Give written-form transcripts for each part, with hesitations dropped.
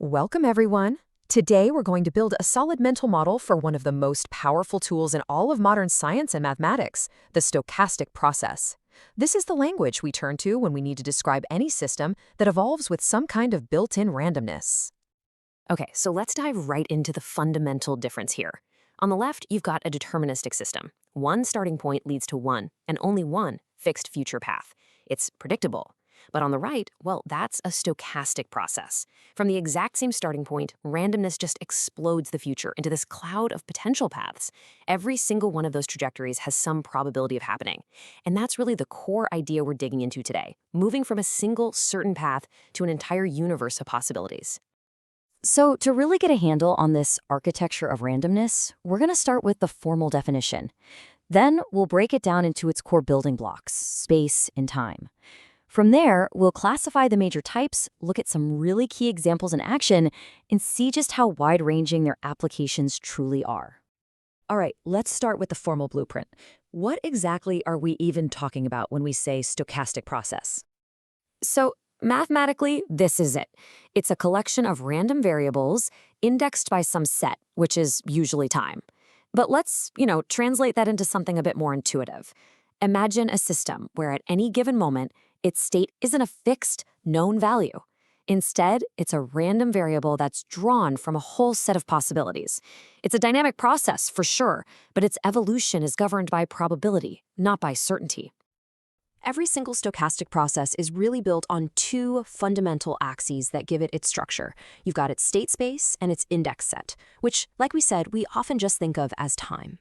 Welcome, everyone. Today, we're going to build a solid mental model for one of the most powerful tools in all of modern science and mathematics, the stochastic process. This is the language we turn to when we need to describe any system that evolves with some kind of built-in randomness. Okay, so let's dive right into the fundamental difference here. On the left, you've got a deterministic system. One starting point leads to one, and only one fixed future path. It's predictable. But on the right, well, that's a stochastic process. From the exact same starting point, randomness just explodes the future into this cloud of potential paths. Every single one of those trajectories has some probability of happening. And that's really the core idea we're digging into today, moving from a single certain path to an entire universe of possibilities. So to really get a handle on this architecture of randomness, we're going to start with the formal definition. Then we'll break it down into its core building blocks, space and time. From there, we'll classify the major types, look at some really key examples in action, and see just how wide-ranging their applications truly are. All right, let's start with the formal blueprint. What exactly are we even talking about when we say stochastic process? So mathematically, this is it. It's a collection of random variables indexed by some set, which is usually time. But let's, translate that into something a bit more intuitive. Imagine a system where at any given moment, its state isn't a fixed, known value. Instead, it's a random variable that's drawn from a whole set of possibilities. It's a dynamic process, for sure, but its evolution is governed by probability, not by certainty. Every single stochastic process is really built on two fundamental axes that give it its structure. You've got its state space and its index set, which, like we said, we often just think of as time.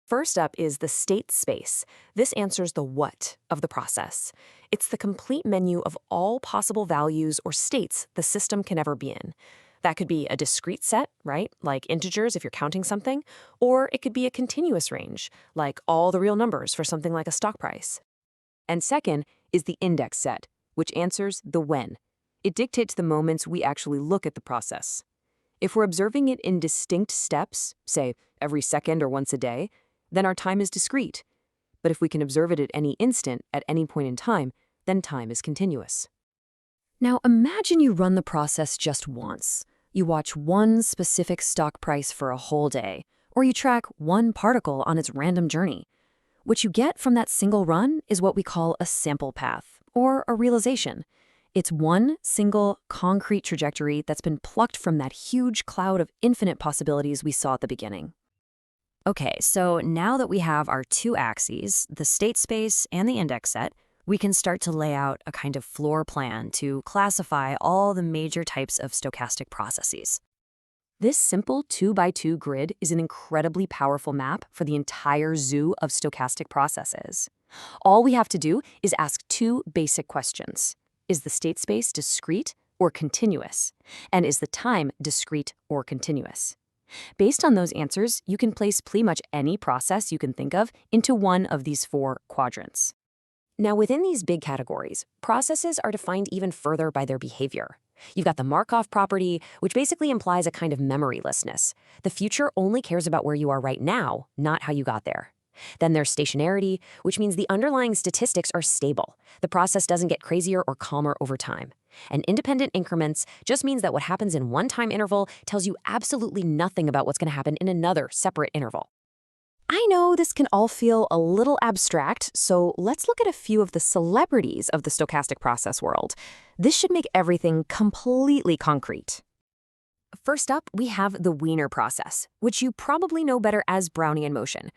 First up is the state space. This answers the what of the process. It's the complete menu of all possible values or states the system can ever be in. That could be a discrete set, right, like integers if you're counting something, or it could be a continuous range, like all the real numbers for something like a stock price. And second is the index set, which answers the when. It dictates the moments we actually look at the process. If we're observing it in distinct steps, say every second or once a day, then our time is discrete. But if we can observe it at any instant, at any point in time, then time is continuous. Now imagine you run the process just once. You watch one specific stock price for a whole day, or you track one particle on its random journey. What you get from that single run is what we call a sample path, or a realization. It's one single, concrete trajectory that's been plucked from that huge cloud of infinite possibilities we saw at the beginning. Okay, so now that we have our two axes, the state space and the index set, we can start to lay out a kind of floor plan to classify all the major types of stochastic processes. This simple 2x2 grid is an incredibly powerful map for the entire zoo of stochastic processes. All we have to do is ask two basic questions. Is the state space discrete or continuous? And is the time discrete or continuous? Based on those answers, you can place pretty much any process you can think of into one of these four quadrants. Now, within these big categories, processes are defined even further by their behavior. You've got the Markov property, which basically implies a kind of memorylessness. The future only cares about where you are right now, not how you got there. Then there's stationarity, which means the underlying statistics are stable. The process doesn't get crazier or calmer over time. And independent increments just means that what happens in one time interval tells you absolutely nothing about what's going to happen in another separate interval. I know this can all feel a little abstract, so let's look at a few of the celebrities of the stochastic process world. This should make everything completely concrete. First up, we have the Wiener process, which you probably know better as Brownian motion.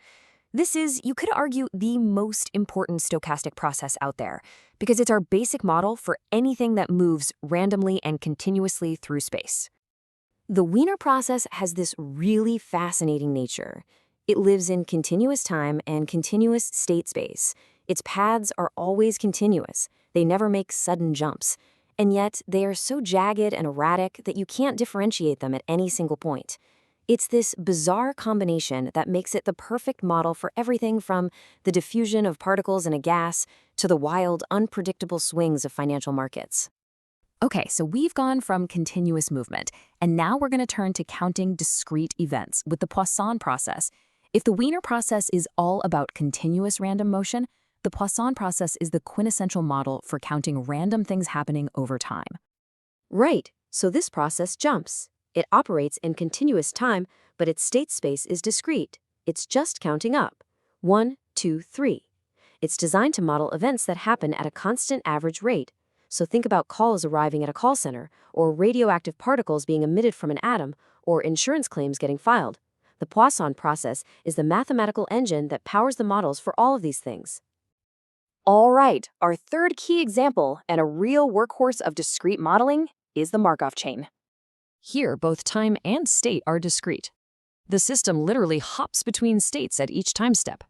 This is, you could argue, the most important stochastic process out there, because it's our basic model for anything that moves randomly and continuously through space. The Wiener process has this really fascinating nature. It lives in continuous time and continuous state space. Its paths are always continuous. They never make sudden jumps. And yet, they are so jagged and erratic that you can't differentiate them at any single point. It's this bizarre combination that makes it the perfect model for everything from the diffusion of particles in a gas to the wild, unpredictable swings of financial markets. Okay, so we've gone from continuous movement, and now we're going to turn to counting discrete events with the Poisson process. If the Wiener process is all about continuous random motion, the Poisson process is the quintessential model for counting random things happening over time. Right. So this process jumps. It operates in continuous time, but its state space is discrete. It's just counting up. 1, 2, 3. It's designed to model events that happen at a constant average rate. So think about calls arriving at a call center, or radioactive particles being emitted from an atom, or insurance claims getting filed. The Poisson process is the mathematical engine that powers the models for all of these things. All right, our third key example and a real workhorse of discrete modeling is the Markov chain. Here, both time and state are discrete. The system literally hops between states at each time step.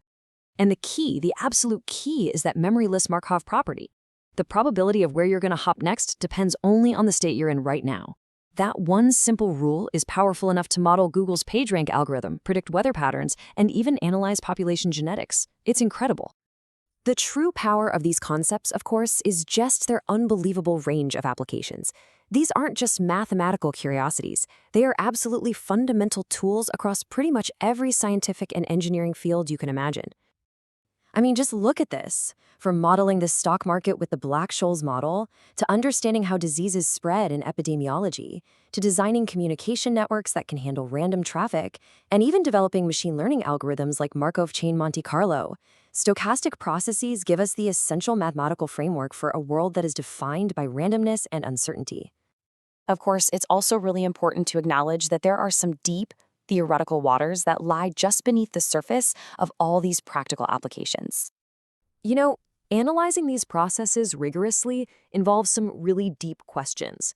And the absolute key, is that memoryless Markov property. The probability of where you're going to hop next depends only on the state you're in right now. That one simple rule is powerful enough to model Google's PageRank algorithm, predict weather patterns, and even analyze population genetics. It's incredible. The true power of these concepts, of course, is just their unbelievable range of applications. These aren't just mathematical curiosities. They are absolutely fundamental tools across pretty much every scientific and engineering field you can imagine. I mean, just look at this. From modeling the stock market with the Black-Scholes model, to understanding how diseases spread in epidemiology, to designing communication networks that can handle random traffic, and even developing machine learning algorithms like Markov chain Monte Carlo. Stochastic processes give us the essential mathematical framework for a world that is defined by randomness and uncertainty. Of course, it's also really important to acknowledge that there are some deep, theoretical waters that lie just beneath the surface of all these practical applications. You know, analyzing these processes rigorously involves some really deep questions.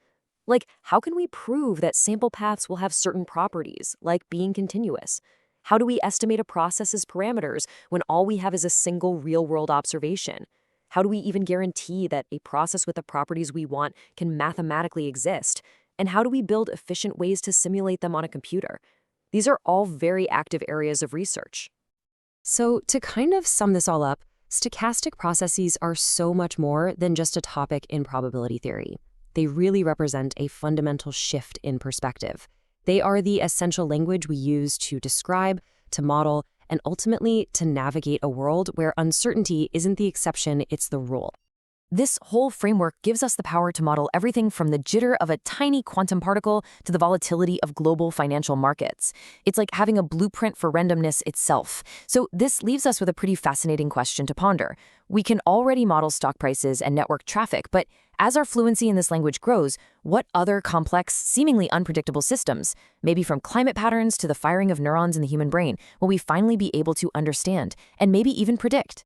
Like, how can we prove that sample paths will have certain properties, like being continuous? How do we estimate a process's parameters when all we have is a single real-world observation? How do we even guarantee that a process with the properties we want can mathematically exist? And how do we build efficient ways to simulate them on a computer? These are all very active areas of research. So, to kind of sum this all up, stochastic processes are so much more than just a topic in probability theory. They really represent a fundamental shift in perspective. They are the essential language we use to describe, to model, and ultimately to navigate a world where uncertainty isn't the exception, it's the rule. This whole framework gives us the power to model everything from the jitter of a tiny quantum particle to the volatility of global financial markets. It's like having a blueprint for randomness itself. So this leaves us with a pretty fascinating question to ponder. We can already model stock prices and network traffic, but as our fluency in this language grows, what other complex, seemingly unpredictable systems, maybe from climate patterns to the firing of neurons in the human brain, will we finally be able to understand and maybe even predict?